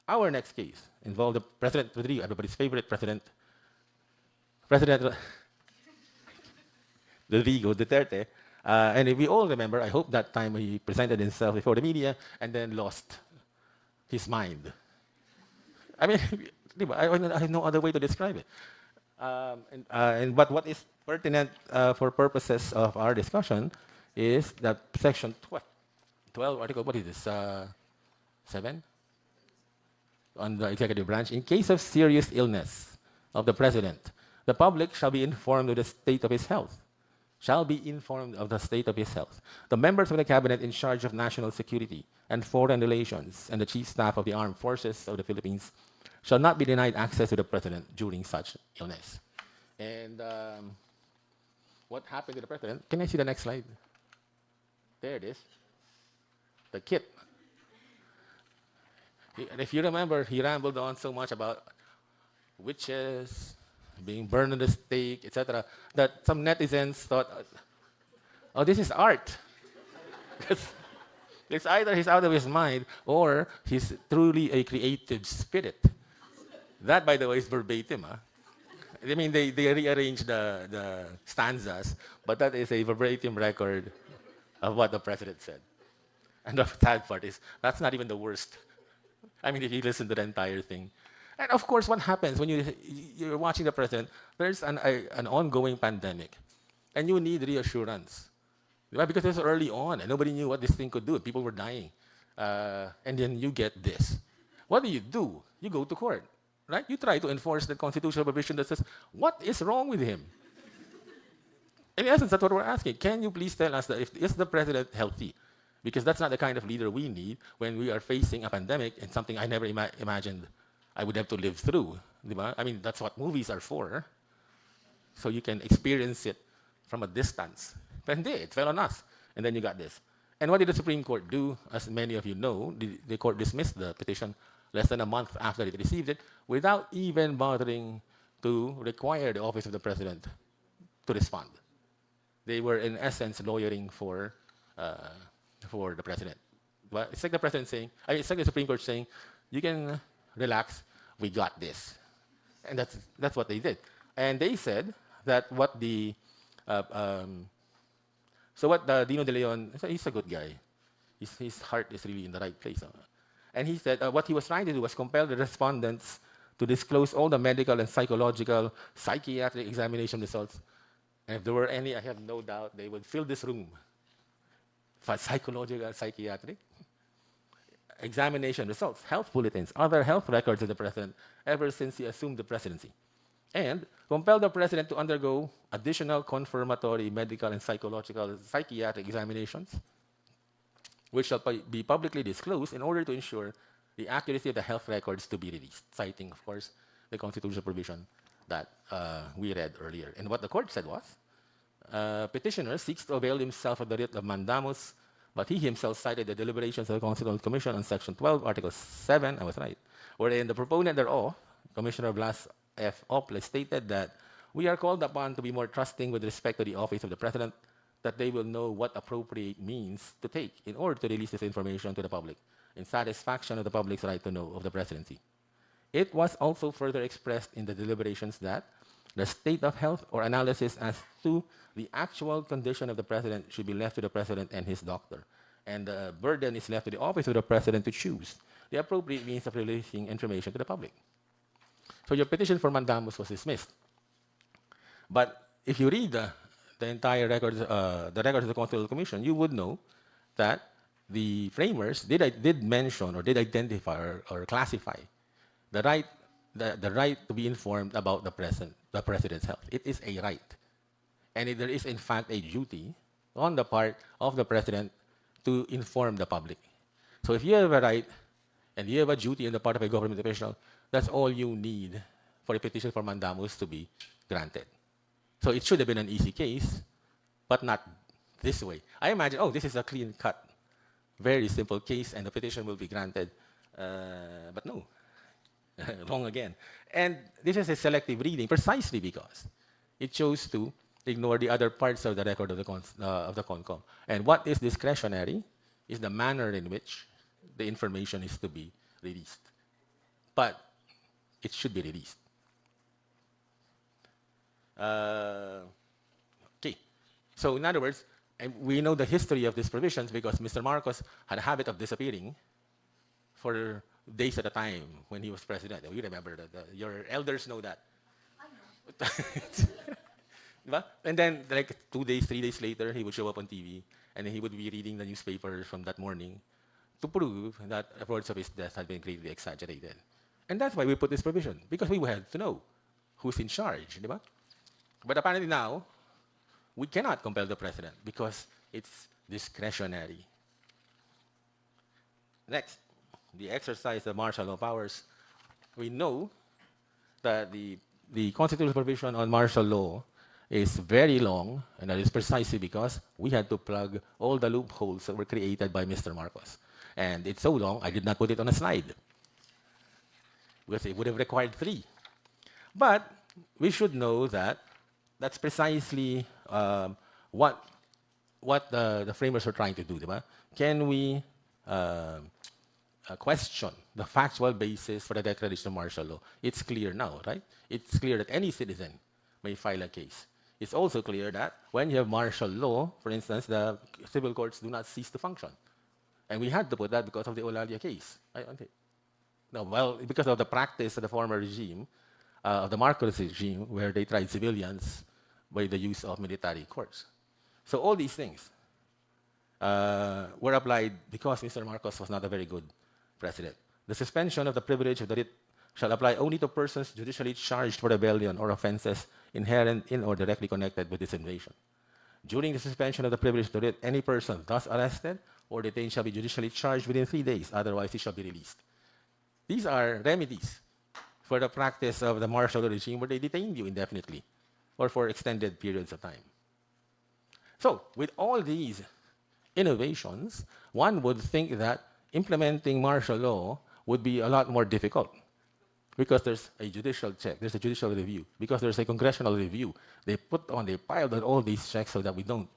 Our next case involved the President Rodrigo, everybody's favorite President Rodrigo Duterte. And if we all remember, I hope that time he presented himself before the media and then lost his mind. I mean, I have no other way to describe it. But what is pertinent for purposes of our discussion is that section 12 article, what is this, 7? On the executive branch, in case of serious illness of the president, the public shall be informed of the state of his health. Shall be informed of the state of his health. The members of the cabinet in charge of national security and foreign relations and the chief staff of the armed forces of the Philippines shall not be denied access to the president during such illness. And what happened to the president? Can I see the next slide? There it is. The kit. If you remember, he rambled on so much about witches, being burned on the stake, etc., that some netizens thought, oh, this is art. It's either he's out of his mind or he's truly a creative spirit. That, by the way, is verbatim. Huh? I mean, they rearranged the stanzas, but that is a verbatim record of what the president said. And the sad part is, that's not even the worst. I mean, if you listen to the entire thing. And of course, what happens when you're watching the president, there's an ongoing pandemic, and you need reassurance. Right? Because it was early on, and nobody knew what this thing could do. People were dying. And then you get this. What do? You go to court. Right? You try to enforce the constitutional provision that says, what is wrong with him? In essence, that's what we're asking. Can you please tell us that is the president healthy? Because that's not the kind of leader we need when we are facing a pandemic and something I never imagined I would have to live through. I mean, that's what movies are for. So you can experience it from a distance. But it fell on us. And then you got this. And what did the Supreme Court do? As many of you know, the court dismissed the petition less than a month after it received it without even bothering to require the office of the president to respond. They were, in essence, lawyering for the president. But it's like the president saying, it's like the Supreme Court saying, you can relax, we got this. And that's what they did. And they said that what Dino De Leon, he's a good guy. His heart is really in the right place. And he said what he was trying to do was compel the respondents to disclose all the medical and psychological, psychiatric examination results. And if there were any, I have no doubt they would fill this room. For psychological, psychiatric examination results, health bulletins, other health records of the president ever since he assumed the presidency, and compel the president to undergo additional confirmatory medical and psychological psychiatric examinations, which shall be publicly disclosed in order to ensure the accuracy of the health records to be released, citing, of course, the constitutional provision that we read earlier. And what the court said was, petitioner seeks to avail himself of the writ of mandamus, but he himself cited the deliberations of the Constitutional Commission on Section 12, Article 7, I was right, wherein the proponent thereof, Commissioner Blas F. Ople, stated that we are called upon to be more trusting with respect to the office of the President, that they will know what appropriate means to take in order to release this information to the public, in satisfaction of the public's right to know of the presidency. It was also further expressed in the deliberations that the state of health or analysis as to the actual condition of the president should be left to the president and his doctor, and the burden is left to the office of the president to choose the appropriate means of releasing information to the public. So your petition for mandamus was dismissed. But if you read the entire records, the records of the Constitutional Commission, you would know that the framers did mention or did identify or classify the right to be informed about the president's health. It is a right. And there is, in fact, a duty on the part of the president to inform the public. So if you have a right and you have a duty on the part of a government official, that's all you need for a petition for mandamus to be granted. So it should have been an easy case, but not this way. I imagine, oh, this is a clean-cut, very simple case, and the petition will be granted. But no, wrong again. And this is a selective reading precisely because it chose to ignore the other parts of the record of the CONCOM. And what is discretionary is the manner in which the information is to be released. but it should be released. Uh, okay. So in other words, and we know the history of these provisions because Mr. Marcos had a habit of disappearing for days at a time when he was president. We remember that. Your elders know that. Diba? And then, like 2 days, 3 days later, he would show up on TV, and then he would be reading the newspaper from that morning to prove that reports of his death had been greatly exaggerated. And that's why we put this provision, because we had to know who's in charge, diba? But apparently now, we cannot compel the president because it's discretionary. Next, the exercise of martial law powers. We know that the constitutional provision on martial law is very long, and that is precisely because we had to plug all the loopholes that were created by Mr. Marcos. And it's so long, I did not put it on a slide, because it would have required 3. But we should know that that's precisely what the framers are trying to do. Diba? Can we question the factual basis for the declaration of martial law? It's clear now, right? It's clear that any citizen may file a case. It's also clear that when you have martial law, for instance, the civil courts do not cease to function. And we had to put that because of the Olalia case. No, well, because of the practice of the former regime, of the Marcos regime, where they tried civilians by the use of military courts. So all these things were applied because Mr. Marcos was not a very good president. The suspension of the privilege of the writ shall apply only to persons judicially charged for rebellion or offenses inherent in or directly connected with this invasion. During the suspension of the privilege of the writ, any person thus arrested or detained shall be judicially charged within 3 days, otherwise he shall be released. These are remedies for the practice of the martial law regime where they detained you indefinitely or for extended periods of time. So, with all these innovations, one would think that implementing martial law would be a lot more difficult because there's a judicial check, there's a judicial review, because there's a congressional review. They piled on all these checks so that we don't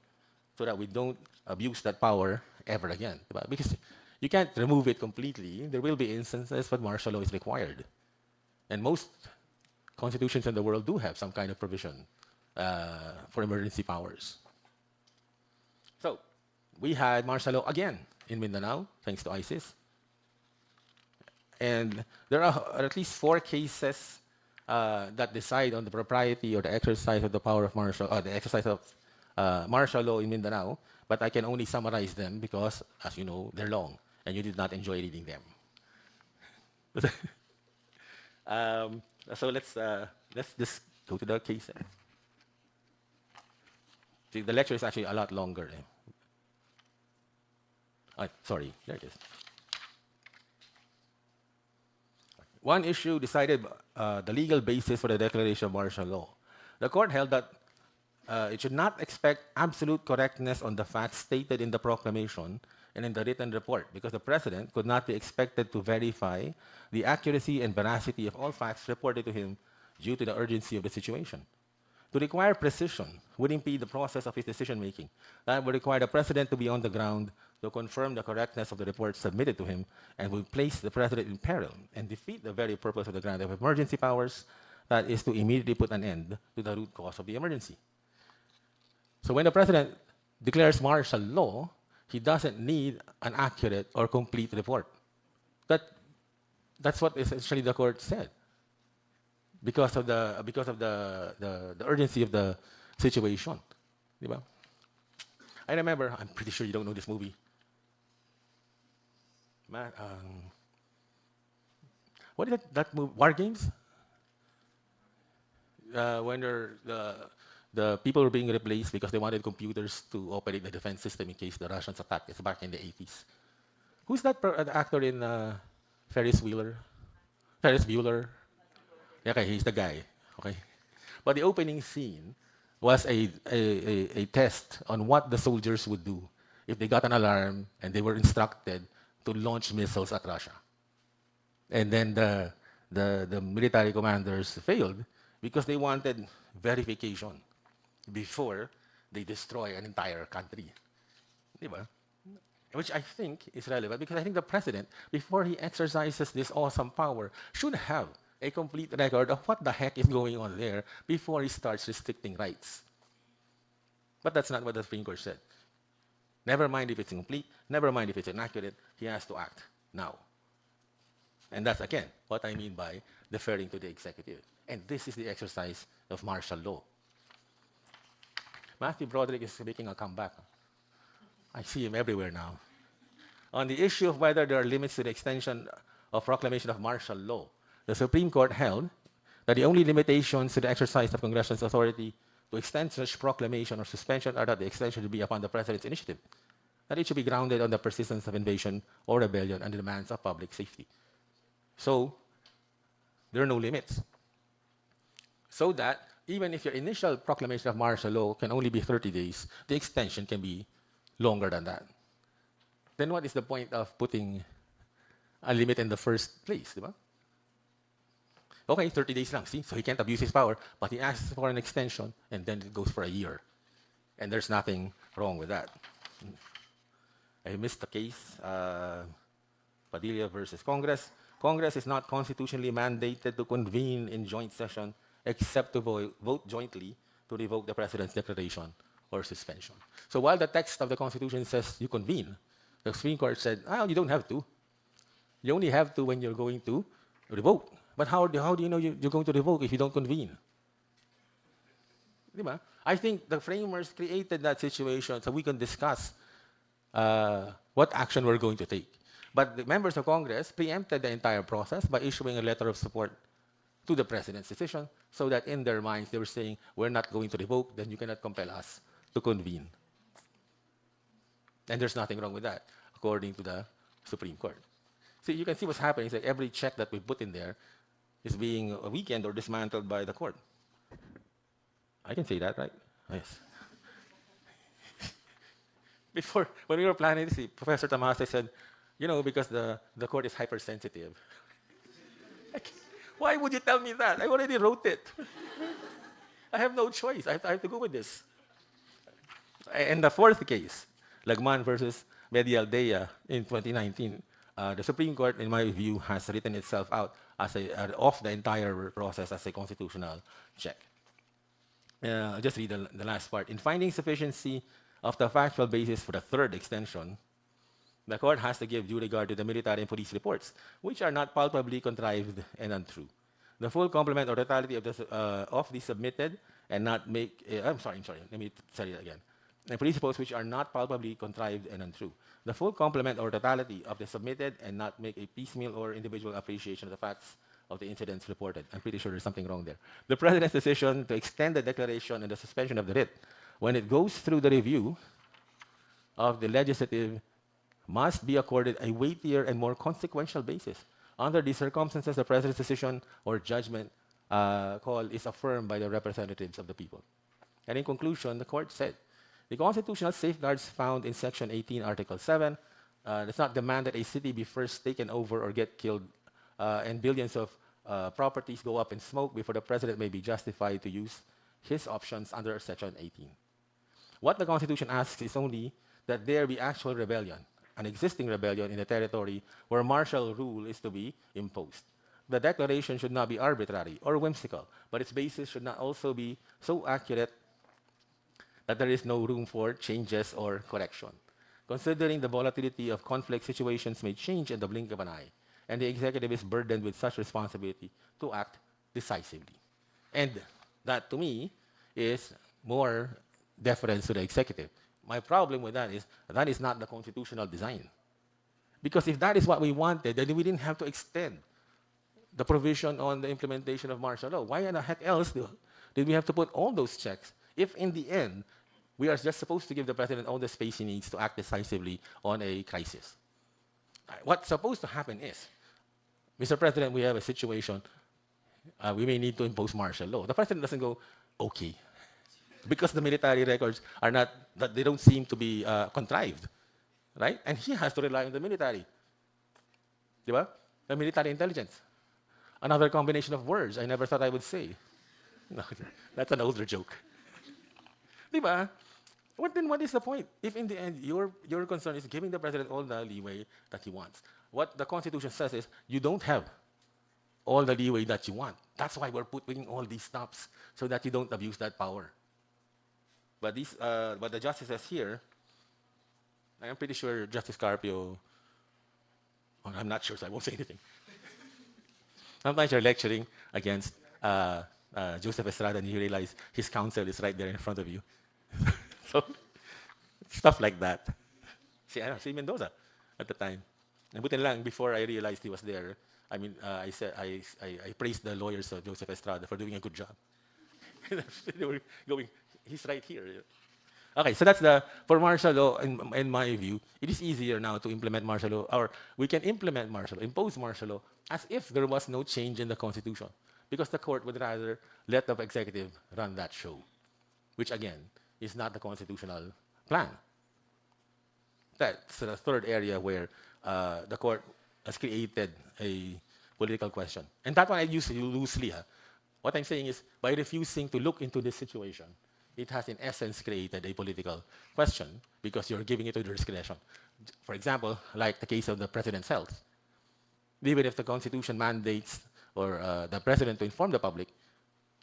abuse that power ever again. Because you can't remove it completely. There will be instances when martial law is required. And most constitutions in the world do have some kind of provision for emergency powers. So, we had martial law again in Mindanao, thanks to ISIS. And there are at least 4 cases that decide on the propriety or the exercise of the power of martial, the exercise of martial law in Mindanao. But I can only summarize them because, as you know, they're long, and you did not enjoy reading them. So let's just go to the cases. See, the lecture is actually a lot longer. Sorry, there it is. One issue decided the legal basis for the declaration of martial law. The court held that it should not expect absolute correctness on the facts stated in the proclamation and in the written report, because the president could not be expected to verify the accuracy and veracity of all facts reported to him due to the urgency of the situation. To require precision would impede the process of his decision-making. That would require the president to be on the ground to confirm the correctness of the report submitted to him, and would place the president in peril and defeat the very purpose of the grant of emergency powers, that is to immediately put an end to the root cause of the emergency. So when the president declares martial law, he doesn't need an accurate or complete report. That's what essentially the court said. Because of the urgency of the situation. Diba? I remember, I'm pretty sure you don't know this movie. What is that movie? War Games? When the people were being replaced because they wanted computers to operate the defense system in case the Russians attacked. It's back in the 80s. Who's that actor in Ferris Bueller? Ferris Bueller? Okay, he's the guy. Okay, but the opening scene was a test on what the soldiers would do if they got an alarm and they were instructed to launch missiles at Russia. And then the military commanders failed because they wanted verification before they destroy an entire country. Diba? which I think is relevant because I think the president, before he exercises this awesome power, should have a complete record of what the heck is going on there before he starts restricting rights. But that's not what the Supreme Court said. Never mind if it's incomplete, never mind if it's inaccurate, he has to act now. And that's, again, what I mean by deferring to the executive. And this is the exercise of martial law. Matthew Broderick is making a comeback. I see him everywhere now. On the issue of whether there are limits to the extension of proclamation of martial law, the Supreme Court held that the only limitations to the exercise of Congressional authority to extend such proclamation or suspension are that the extension should be upon the President's initiative, that it should be grounded on the persistence of invasion or rebellion and the demands of public safety. So, there are no limits. So that even if your initial proclamation of martial law can only be 30 days, the extension can be longer than that. Then what is the point of putting a limit in the first place, di ba? Okay, 30 days lang, see? So he can't abuse his power, but he asks for an extension, and then it goes for a year. And there's nothing wrong with that. I missed the case, Padilla versus Congress. Congress is not constitutionally mandated to convene in joint session except to vote jointly to revoke the President's declaration or suspension. So while the text of the Constitution says you convene, the Supreme Court said, oh, you don't have to. You only have to when you're going to revoke. But how do you know you're going to revoke if you don't convene? Diba? I think the framers created that situation so we can discuss what action we're going to take. But the members of Congress preempted the entire process by issuing a letter of support to the President's decision so that in their minds they were saying, we're not going to revoke, then you cannot compel us to convene. And there's nothing wrong with that, according to the Supreme Court. See, you can see what's happening. It's like every check that we put in there is being weakened or dismantled by the court. I can say that, right? Yes. Before, when we were planning this, Professor Tamase said, you know, because the court is hypersensitive. Why would you tell me that? I already wrote it. I have no choice. I have to go with this. And the fourth case, Lagman versus Medialdea in 2019, the Supreme Court, in my view, has written itself out as off the entire process as a constitutional check. I'll just read the last part. In finding sufficiency of the factual basis for the third extension, the court has to give due regard to the military and police reports, which are not palpably contrived and untrue. The full complement or totality of the submitted and not make, I'm sorry, let me say it again. The police reports which are not palpably contrived and untrue. The full complement or totality of the submitted and not make a piecemeal or individual appreciation of the facts of the incidents reported. I'm pretty sure there's something wrong there. The President's decision to extend the declaration and the suspension of the writ, when it goes through the review of the legislative, must be accorded a weightier and more consequential basis. Under these circumstances, the President's decision or judgment call is affirmed by the representatives of the people. And in conclusion, the court said, the constitutional safeguards found in Section 18, Article 7 does not demand that a city be first taken over or get killed and billions of properties go up in smoke before the President may be justified to use his options under Section 18. What the Constitution asks is only that there be actual rebellion, an existing rebellion in the territory where martial rule is to be imposed. The declaration should not be arbitrary or whimsical, but its basis should not also be so accurate that there is no room for changes or correction. Considering the volatility of conflict, situations may change in the blink of an eye, and the executive is burdened with such responsibility to act decisively. And that, to me, is more deference to the executive. My problem with that is not the constitutional design. Because if that is what we wanted, then we didn't have to extend the provision on the implementation of martial law. Why in the heck else did we have to put all those checks if in the end we are just supposed to give the President all the space he needs to act decisively on a crisis? What's supposed to happen is, Mr. President, we have a situation, we may need to impose martial law. The President doesn't go, okay, because the military records are not, that they don't seem to be contrived, right? And he has to rely on the military, diba? The military intelligence. Another combination of words I never thought I would say. No, that's an older joke. Diba? What is the point? If in the end your concern is giving the president all the leeway that he wants, what the Constitution says is you don't have all the leeway that you want. That's why we're putting all these stops so that you don't abuse that power. But the justices here, I'm pretty sure Justice Carpio, well, I'm not sure, so I won't say anything. Sometimes you're lecturing against Joseph Estrada and you realize his counsel is right there in front of you. So, stuff like that. Si Mendoza at the time. And buti lang, before I realized he was there, I mean, I praised the lawyers of Joseph Estrada for doing a good job. They were going, he's right here. Okay, so that's for martial law, in my view, it is easier now to implement martial law, or we can implement martial law, impose martial law, as if there was no change in the Constitution, because the court would rather let the executive run that show, which again, is not the constitutional plan. That's the third area where the court has created a political question. And that one I use loosely. What I'm saying is, by refusing to look into this situation, it has in essence created a political question because you're giving it to the discretion. For example, like the case of the president's health. Even if the Constitution mandates or the president to inform the public,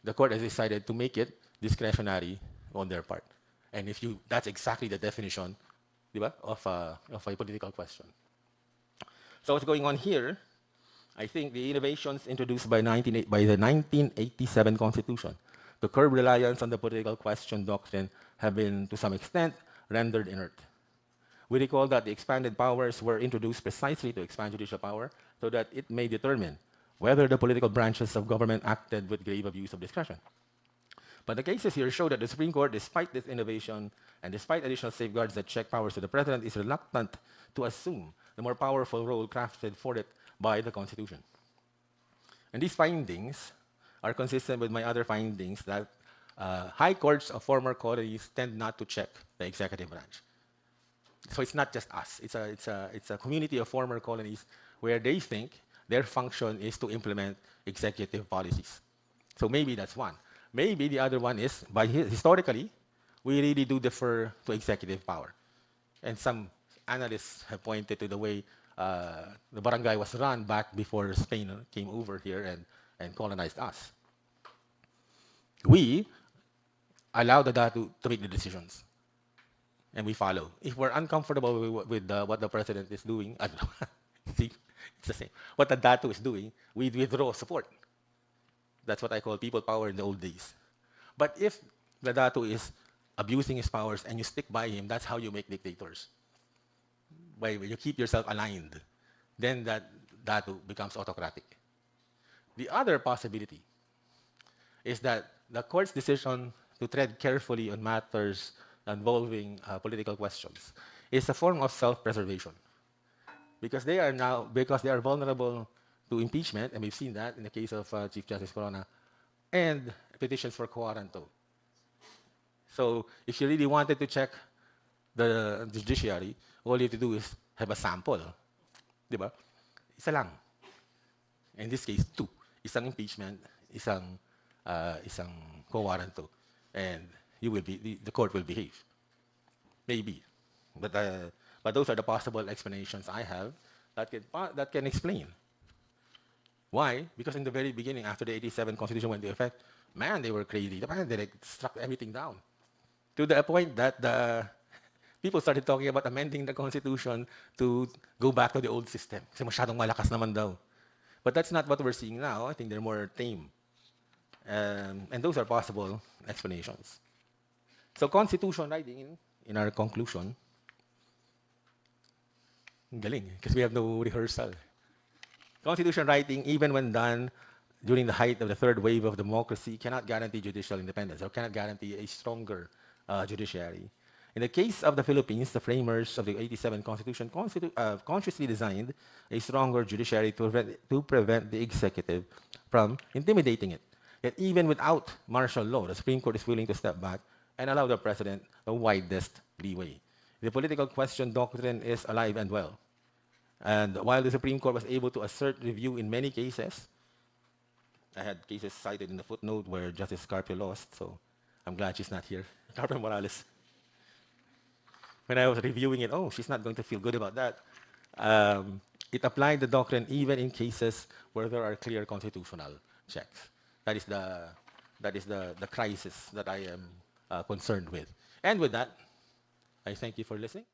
the court has decided to make it discretionary on their part. And that's exactly the definition, diba, of a political question. So what's going on here? I think the innovations introduced by the 1987 Constitution to curb reliance on the political question doctrine have been, to some extent, rendered inert. We recall that the expanded powers were introduced precisely to expand judicial power so that it may determine whether the political branches of government acted with grave abuse of discretion. But the cases here show that the Supreme Court, despite this innovation and despite additional safeguards that check powers to the president, is reluctant to assume the more powerful role crafted for it by the Constitution. And these findings are consistent with my other findings that high courts of former colonies tend not to check the executive branch. So it's not just us. It's a community of former colonies where they think their function is to implement executive policies. So maybe that's one. Maybe the other one is, historically, we really do defer to executive power. And some analysts have pointed to the way the barangay was run back before Spain came over here and colonized us. We allow the datu to make the decisions, and we follow. If we're uncomfortable with what the president is doing, I don't know. See, it's the same. What the datu is doing, we withdraw support. That's what I call people power in the old days. But if the datu is abusing his powers and you stick by him, that's how you make dictators. When you keep yourself aligned, then that becomes autocratic. The other possibility is that the court's decision to tread carefully on matters involving political questions is a form of self-preservation, because they are vulnerable to impeachment, and we've seen that in the case of Chief Justice Corona, and petitions for quorum. So if you really wanted to check the judiciary, all you have to do is have a sample. Diba? Isa lang. In this case, two. Isang impeachment, isang quorum, and the court will behave. Maybe. But those are the possible explanations I have that can explain. Why? Because in the very beginning, after the 87 Constitution went into effect, man, they were crazy. They struck everything down. To the point that the people started talking about amending the Constitution to go back to the old system. Kasi masyadong malakas naman daw. But that's not what we're seeing now. I think they're more tame. And those are possible explanations. So constitution writing, in our conclusion, galing, because we have no rehearsal. Constitution writing, even when done during the height of the third wave of democracy, cannot guarantee judicial independence or cannot guarantee a stronger judiciary. In the case of the Philippines, the framers of the 87 Constitution consciously designed a stronger judiciary to prevent the executive from intimidating it. Yet even without martial law, the Supreme Court is willing to step back and allow the president the widest leeway. The political question doctrine is alive and well. And while the Supreme Court was able to assert review in many cases, I had cases cited in the footnote where Justice Carpio lost, so I'm glad she's not here. Carpio Morales. when I was reviewing it, oh, she's not going to feel good about that. It applied the doctrine even in cases where there are clear constitutional checks. That is the crisis that I am concerned with. And with that, I thank you for listening.